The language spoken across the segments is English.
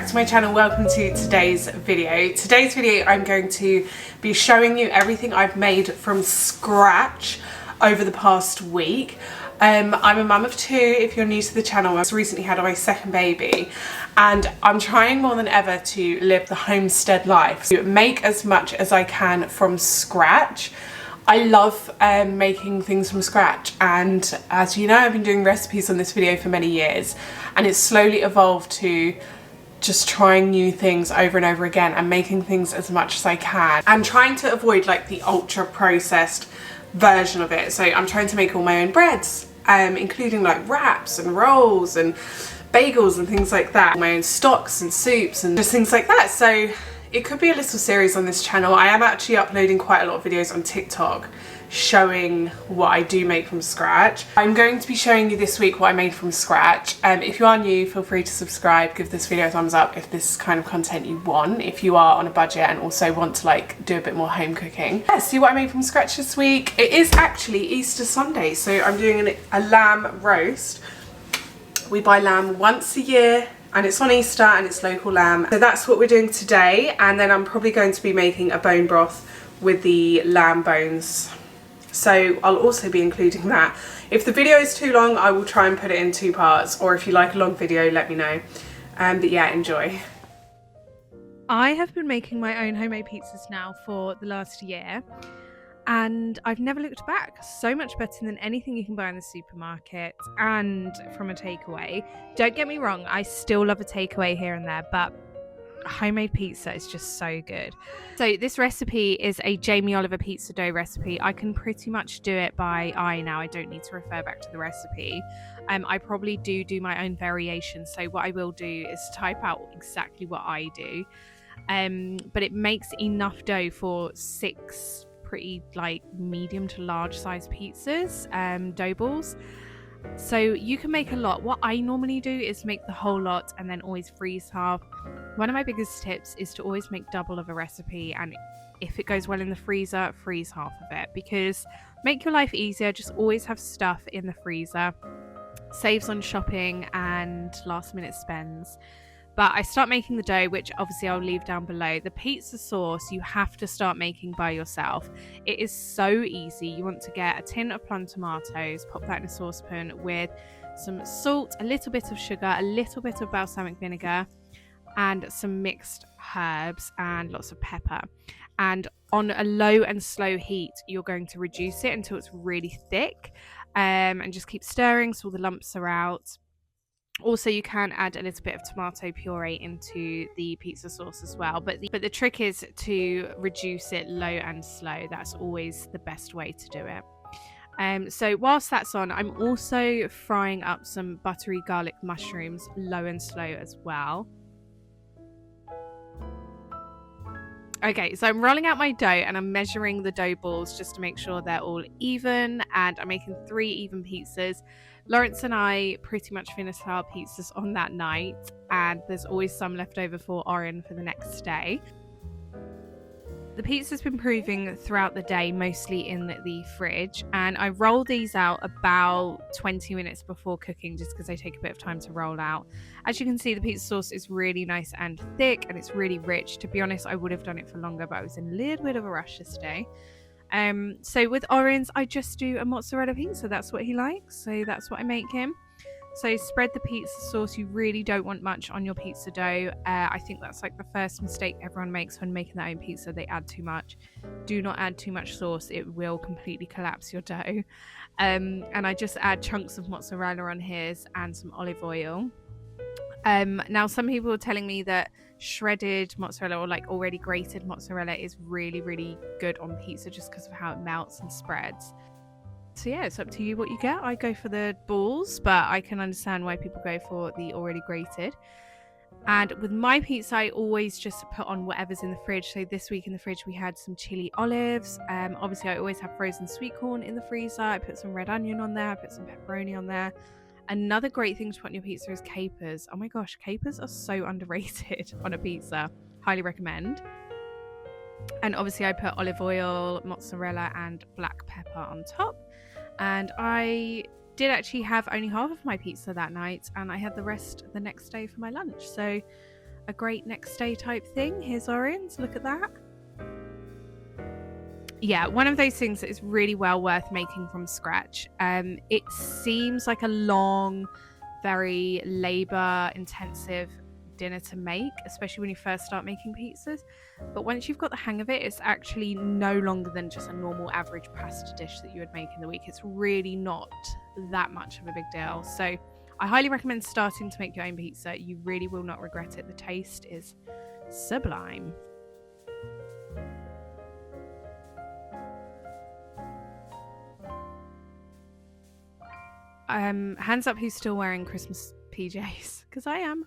to my channel. Welcome to today's video. Today's video I'm going to be showing you everything I've made from scratch over the past week. I'm a mum of two, if you're new to the channel. I've recently had my second baby and I'm trying more than ever to live the homestead life, to make as much as I can from scratch. I love making things from scratch, and as you know, I've been doing recipes on this video for many years, and it's slowly evolved to just trying new things over and over again and making things as much as I can and trying to avoid like the ultra processed version of it. So I'm trying to make all my own breads, including like wraps and rolls and bagels and things like that, my own stocks and soups and just things like that. So it could be a little series on this channel. I am actually uploading quite a lot of videos on TikTok showing what I do make from scratch. I'm going to be showing you this week what I made from scratch. If you are new, feel free to subscribe, give this video a thumbs up if this is kind of content you want, if you are on a budget and also want to like do a bit more home cooking. Yeah, see what I made from scratch this week. It is actually Easter Sunday, so I'm doing a lamb roast. We buy lamb once a year, and it's on Easter and it's local lamb. So that's what we're doing today, and then I'm probably going to be making a bone broth with the lamb bones. So I'll also be including that. If the video is too long, I will try and put it in 2 parts, or if you like a long video, let me know. But yeah, enjoy. I have been making my own homemade pizzas now for the last year, and I've never looked back. So much better than anything you can buy in the supermarket and from a takeaway. Don't get me wrong, I still love a takeaway here and there, but homemade pizza is just so good. So this recipe is a Jamie Oliver pizza dough recipe. I can pretty much do it by eye now. I don't need to refer back to the recipe. I probably do my own variations. So what I will do is type out exactly what I do. But it makes enough dough for 6 pretty like medium to large size pizzas, dough balls. So you can make a lot. What I normally do is make the whole lot and then always freeze half. One of my biggest tips is to always make double of a recipe, and if it goes well in the freezer, freeze half of it, because make your life easier. Just always have stuff in the freezer. Saves on shopping and last minute spends. But I start making the dough, which obviously I'll leave down below. The pizza sauce you have to start making by yourself. It is so easy. You want to get a tin of plum tomatoes, pop that in a saucepan with some salt, a little bit of sugar, a little bit of balsamic vinegar, and some mixed herbs and lots of pepper. And on a low and slow heat, you're going to reduce it until it's really thick, and just keep stirring so all the lumps are out. Also, you can add a little bit of tomato puree into the pizza sauce as well, but the trick is to reduce it low and slow. That's always the best way to do it. So whilst that's on, I'm also frying up some buttery garlic mushrooms, low and slow as well. Okay, so I'm rolling out my dough and I'm measuring the dough balls just to make sure they're all even, and I'm making 3 even pizzas. Lawrence and I pretty much finished our pizzas on that night, and there's always some left over for Oren for the next day. The pizza's been proving throughout the day, mostly in the fridge, and I roll these out about 20 minutes before cooking just because they take a bit of time to roll out. As you can see, the pizza sauce is really nice and thick, and it's really rich. To be honest, I would have done it for longer, but I was in a little bit of a rush this day. So with Oren's, I just do a mozzarella pizza. That's what he likes, so that's what I make him. So spread the pizza sauce. You really don't want much on your pizza dough. I think that's like the first mistake everyone makes when making their own pizza. They add too much. Do not add too much sauce. It will completely collapse your dough. And I just add chunks of mozzarella on his and some olive oil. Now some people are telling me that shredded mozzarella or like already grated mozzarella is really good on pizza just because of how it melts and spreads. So yeah, it's up to you what you get. I go for the balls, but I can understand why people go for the already grated. And with my pizza, I always just put on whatever's in the fridge. So this week in the fridge we had some chili olives. Obviously I always have frozen sweet corn in the freezer. I put some red onion on there. I put some pepperoni on there. Another great thing to put on your pizza is capers. Oh my gosh, capers are so underrated on a pizza. Highly recommend. And obviously I put olive oil, mozzarella and black pepper on top. And I did actually have only half of my pizza that night, and I had the rest the next day for my lunch. So a great next day type thing. Here's Orions, look at that. Yeah, one of those things that is really well worth making from scratch. It seems like a long, very labor intensive dinner to make, especially when you first start making pizzas, but once you've got the hang of it, it's actually no longer than just a normal average pasta dish that you would make in the week. It's really not that much of a big deal. So I highly recommend starting to make your own pizza. You really will not regret it. The taste is sublime. Hands up who's still wearing Christmas PJs, because I am.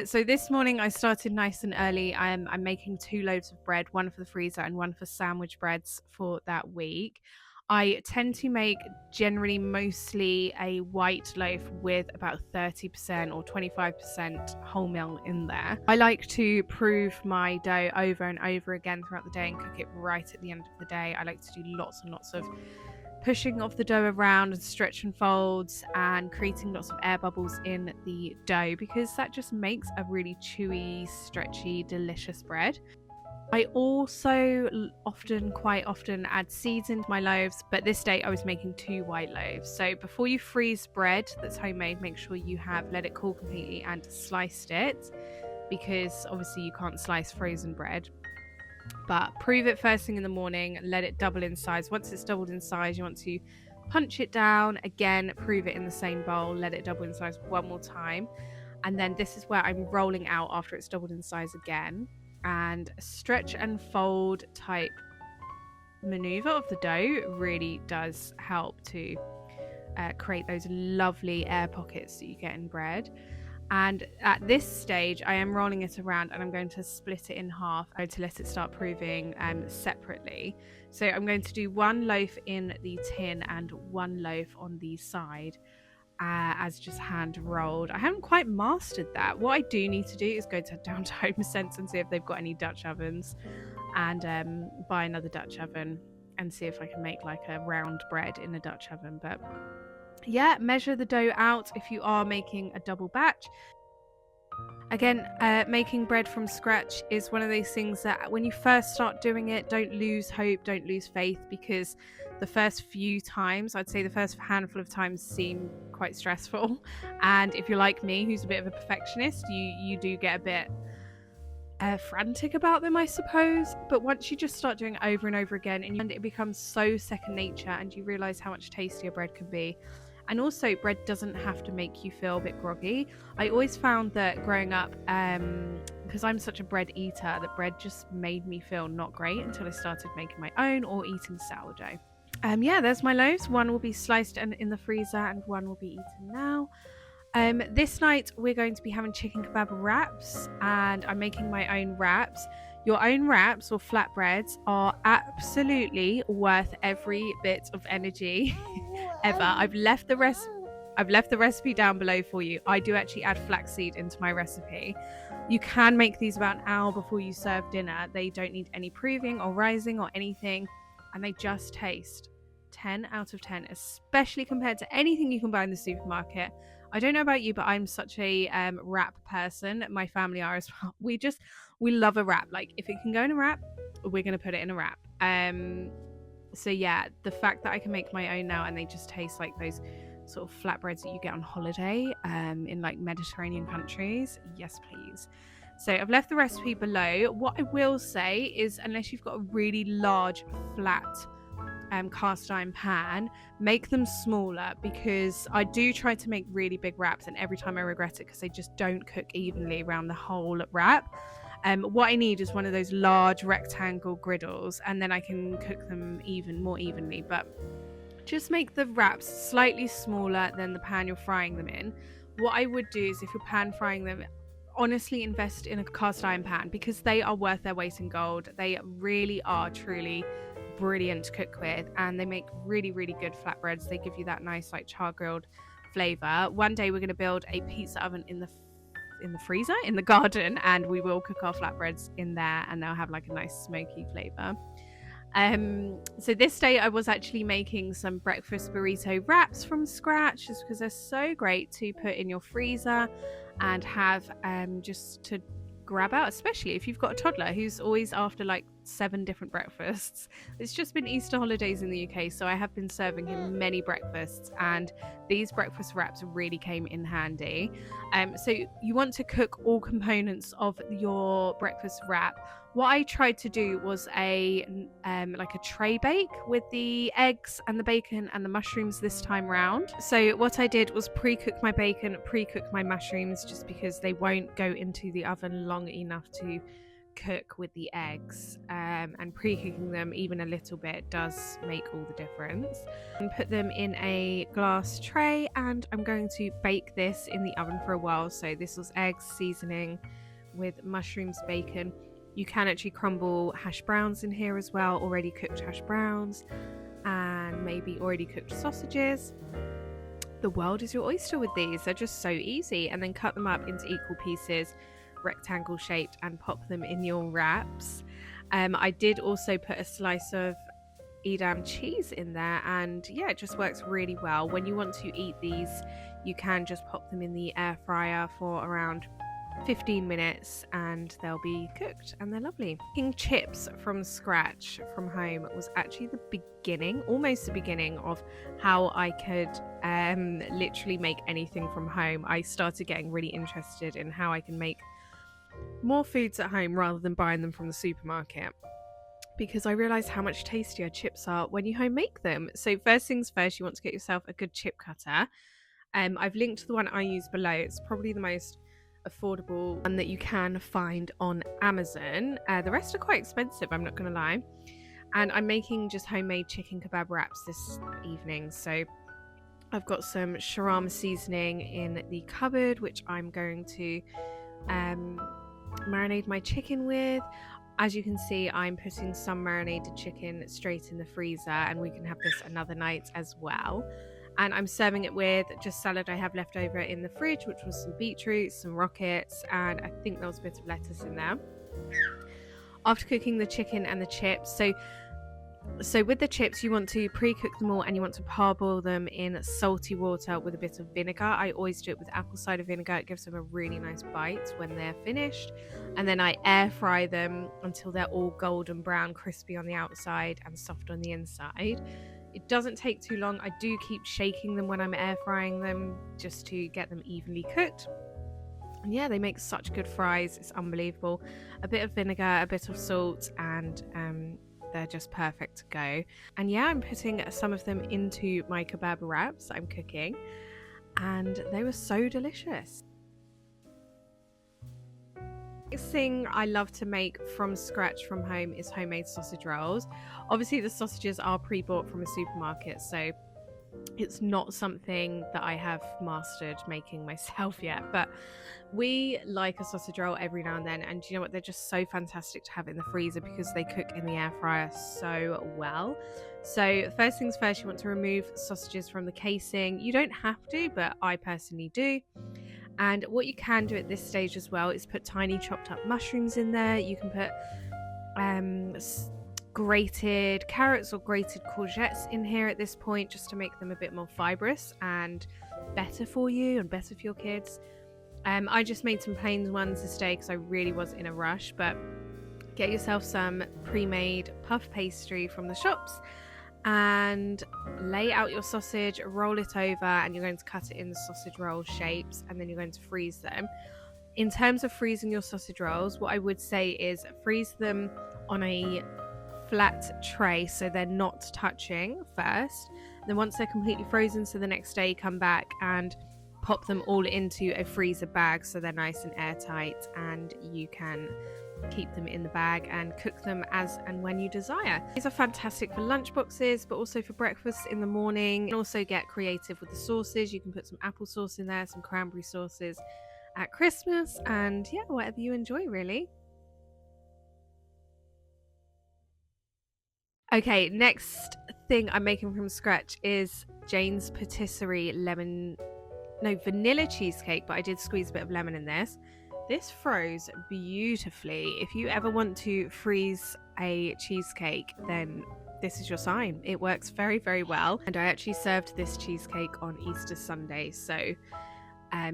So this morning I started nice and early. I'm making 2 loaves of bread, one for the freezer and one for sandwich breads for that week. I tend to make generally mostly a white loaf with about 30% or 25% wholemeal in there. I like to prove my dough over and over again throughout the day and cook it right at the end of the day. I like to do lots and lots of pushing of the dough around and stretch and folds and creating lots of air bubbles in the dough, because that just makes a really chewy, stretchy, delicious bread. I also quite often add seeds into my loaves, but this day I was making 2 white loaves. So before you freeze bread that's homemade, make sure you have let it cool completely and sliced it, because obviously you can't slice frozen bread. But prove it first thing in the morning, let it double in size. Once it's doubled in size, you want to punch it down again, prove it in the same bowl, let it double in size one more time, and then this is where I'm rolling out after it's doubled in size again. And stretch and fold type maneuver of the dough really does help to create those lovely air pockets that you get in bread. And at this stage I am rolling it around and I'm going to split it in half to let it start proving separately. So I'm going to do 1 loaf in the tin and 1 loaf on the side as just hand rolled. I haven't quite mastered that. What I do need to do is go down to Home Sense and see if they've got any Dutch ovens, and buy another Dutch oven and see if I can make like a round bread in a Dutch oven. But yeah, measure the dough out if you are making a double batch. Again, making bread from scratch is one of those things that when you first start doing it, don't lose hope, don't lose faith, because the first few times, I'd say the first handful of times, seem quite stressful. And if you're like me, who's a bit of a perfectionist, you do get a bit frantic about them, I suppose. But once you just start doing it over and over again, and it becomes so second nature, and you realize how much tastier bread can be. And also, bread doesn't have to make you feel a bit groggy. I always found that growing up, because I'm such a bread eater, that bread just made me feel not great until I started making my own or eating sourdough. Yeah, there's my loaves. 1 will be sliced and in the freezer, and 1 will be eaten now. This night we're going to be having chicken kebab wraps, and I'm making my own wraps. Your own wraps or flatbreads are absolutely worth every bit of energy ever. I've left the recipe down below for you. I do actually add flaxseed into my recipe. You can make these about an hour before you serve dinner. They don't need any proving or rising or anything, and they just taste 10 out of 10, especially compared to anything you can buy in the supermarket. I don't know about you, but I'm such a wrap person. My family are as well. We love a wrap. Like, if it can go in a wrap, we're going to put it in a wrap. So yeah, the fact that I can make my own now and they just taste like those sort of flatbreads that you get on holiday in like Mediterranean countries, yes please. So I've left the recipe below. What I will say is, unless you've got a really large flat cast iron pan, make them smaller, because I do try to make really big wraps and every time I regret it because they just don't cook evenly around the whole wrap. What I need is one of those large rectangle griddles, and then I can cook them even more evenly. But just make the wraps slightly smaller than the pan you're frying them in. What I would do is, if you're pan frying them, honestly invest in a cast iron pan, because they are worth their weight in gold. They really are truly brilliant to cook with, and they make really, really good flatbreads. They give you that nice like char grilled flavor. One day we're going to build a pizza oven in the freezer in the garden, and we will cook our flatbreads in there, and they'll have like a nice smoky flavor. So this day I was actually making some breakfast burrito wraps from scratch, just because they're so great to put in your freezer and have just to grab out, especially if you've got a toddler who's always after like 7 different breakfasts. It's just been Easter holidays in the UK, so I have been serving him many breakfasts, and these breakfast wraps really came in handy. So you want to cook all components of your breakfast wrap. What I tried to do was like a tray bake with the eggs and the bacon and the mushrooms this time round. So what I did was pre-cook my bacon, pre-cook my mushrooms, just because they won't go into the oven long enough to cook with the eggs, and pre-cooking them even a little bit does make all the difference. And put them in a glass tray, and I'm going to bake this in the oven for a while. So this was eggs, seasoning with mushrooms, bacon. You can actually crumble hash browns in here as well, already cooked hash browns, and maybe already cooked sausages. The world is your oyster with these. They're just so easy. And then cut them up into equal pieces, rectangle shaped, and pop them in your wraps. I did also put a slice of Edam cheese in there, and yeah, it just works really well. When you want to eat these, you can just pop them in the air fryer for around 15 minutes and they'll be cooked, and they're lovely. Making chips from scratch from home was actually the beginning, almost the beginning, of how I could literally make anything from home. I started getting really interested in how I can make more foods at home rather than buying them from the supermarket, because I realised how much tastier chips are when you home make them. So first things first, you want to get yourself a good chip cutter. I've linked the one I use below. It's probably the most affordable one that you can find on Amazon. The rest are quite expensive, I'm not gonna lie. And I'm making just homemade chicken kebab wraps this evening. So I've got some shawarma seasoning in the cupboard, which I'm going to marinate my chicken with. As you can see, I'm putting some marinated chicken straight in the freezer, and we can have this another night as well. And I'm serving it with just salad I have left over in the fridge, which was some beetroot, some rockets, and I think there was a bit of lettuce in there. After cooking the chicken and the chips, so with the chips, you want to pre-cook them all, and you want to parboil them in salty water with a bit of vinegar. I always do it with apple cider vinegar. It gives them a really nice bite when they're finished. And then I air fry them until they're all golden brown, crispy on the outside and soft on the inside. It doesn't take too long. I do keep shaking them when I'm air frying them just to get them evenly cooked. And yeah, they make such good fries. It's unbelievable. A bit of vinegar, a bit of salt, and they're just perfect to go. And yeah, I'm putting some of them into my kebab wraps I'm cooking, and they were so delicious. Next thing I love to make from scratch from home is homemade sausage rolls. Obviously the sausages are pre-bought from a supermarket, so it's not something that I have mastered making myself yet, but we like a sausage roll every now and then. And you know what, they're just so fantastic to have in the freezer because they cook in the air fryer so well. So first things first, you want to remove sausages from the casing. You don't have to, but I personally do. And what you can do at this stage as well is put tiny chopped up mushrooms in there. You can put grated carrots or grated courgettes in here at this point, just to make them a bit more fibrous and better for you and better for your kids. I just made some plain ones this day because I really was in a rush, but get yourself some pre-made puff pastry from the shops and lay out your sausage, roll it over, and you're going to cut it in the sausage roll shapes, and then you're going to freeze them. In terms of freezing your sausage rolls, what I would say is freeze them on a flat tray so they're not touching first. Then once they're completely frozen, so the next day come back and pop them all into a freezer bag so they're nice and airtight, and you can keep them in the bag and cook them as and when you desire. These are fantastic for lunch boxes, but also for breakfast in the morning. You can also get creative with the sauces. You can put some apple sauce in there, some cranberry sauces at Christmas, and yeah, whatever you enjoy really. Okay, next thing I'm making from scratch is Jane's Patisserie vanilla cheesecake, but I did squeeze a bit of lemon in this. This froze beautifully. If you ever want to freeze a cheesecake, then this is your sign. It works very, very well. And I actually served this cheesecake on Easter Sunday, so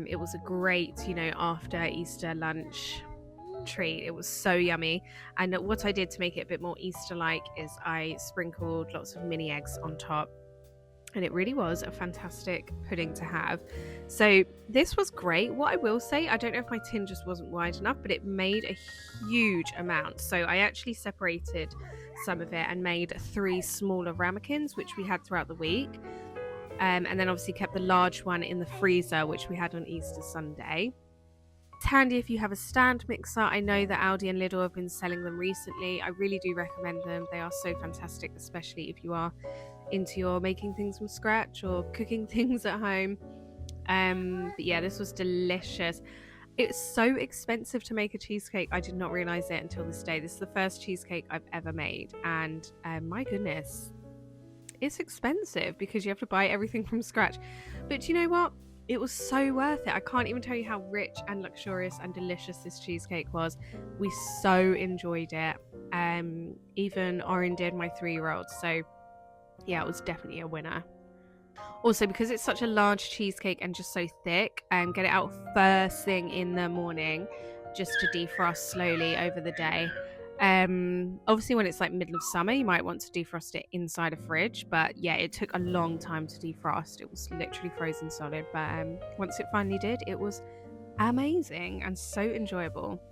it was a great, after Easter lunch treat. It was so yummy. And what I did to make it a bit more Easter-like is I sprinkled lots of mini eggs on top. And it really was a fantastic pudding to have. So this was great. What I will say, I don't know if my tin just wasn't wide enough, but it made a huge amount. So I actually separated some of it and made 3 smaller ramekins, which we had throughout the week. And then obviously kept the large one in the freezer, which we had on Easter Sunday. It's handy if you have a stand mixer. I know that Aldi and Lidl have been selling them recently. I really do recommend them. They are so fantastic, especially if you are into your making things from scratch or cooking things at home. But yeah, this was delicious. It's so expensive to make a cheesecake. I did not realize it until this day. This is the first cheesecake I've ever made, and my goodness, it's expensive because you have to buy everything from scratch. But you know what? It was so worth it. I can't even tell you how rich and luxurious and delicious this cheesecake was. We so enjoyed it. Even Oren did, my 3-year-old. So yeah, it was definitely a winner. Also, because it's such a large cheesecake and just so thick, get it out first thing in the morning just to defrost slowly over the day. Obviously when it's like middle of summer, you might want to defrost it inside a fridge, but yeah, it took a long time to defrost. It was literally frozen solid, but once it finally did, it was amazing and so enjoyable.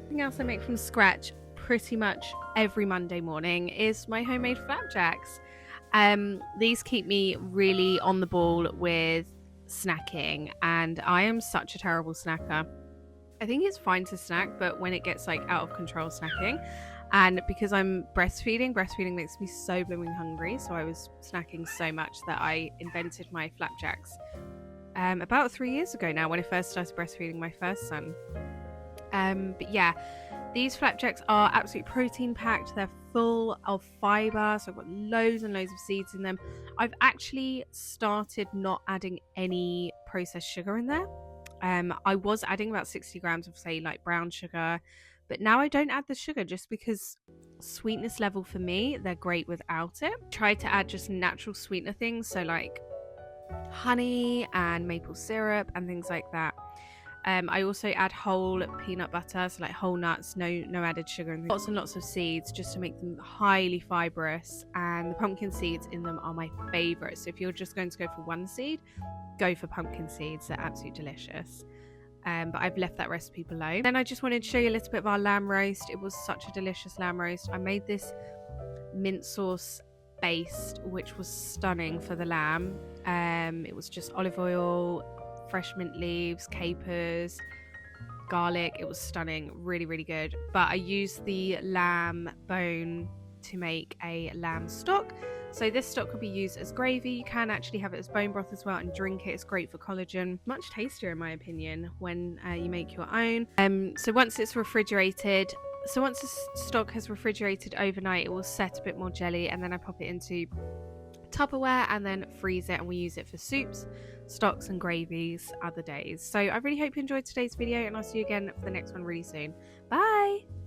Something else I make from scratch pretty much every Monday morning is my homemade flapjacks. These keep me really on the ball with snacking, and I am such a terrible snacker. I think it's fine to snack, but when it gets like out of control snacking, and because I'm breastfeeding makes me so blooming hungry, so I was snacking so much that I invented my flapjacks about 3 years ago now, when I first started breastfeeding my first son. But yeah, these flapjacks are absolutely protein packed. They're full of fiber, so I've got loads and loads of seeds in them. I've actually started not adding any processed sugar in there. I was adding about 60 grams of, say, like brown sugar, but now I don't add the sugar just because sweetness level for me, they're great without it. Try to add just natural sweetener things, so like honey and maple syrup and things like that. I also add whole peanut butter, so like whole nuts, no added sugar, and lots and lots of seeds just to make them highly fibrous. And the pumpkin seeds in them are my favorite. So if you're just going to go for one seed, go for pumpkin seeds. They're absolutely delicious. But I've left that recipe below. Then I just wanted to show you a little bit of our lamb roast. It was such a delicious lamb roast. I made this mint sauce based, which was stunning for the lamb. It was just olive oil, fresh mint leaves, capers, garlic. It was stunning, really, really good. But I used the lamb bone to make a lamb stock. So this stock could be used as gravy. You can actually have it as bone broth as well and drink it. It's great for collagen. Much tastier in my opinion when you make your own. So once the stock has refrigerated overnight, it will set a bit more jelly, and then I pop it into Tupperware and then freeze it, and we use it for soups, stocks and gravies other days. So I really hope you enjoyed today's video, and I'll see you again for the next one really soon. Bye!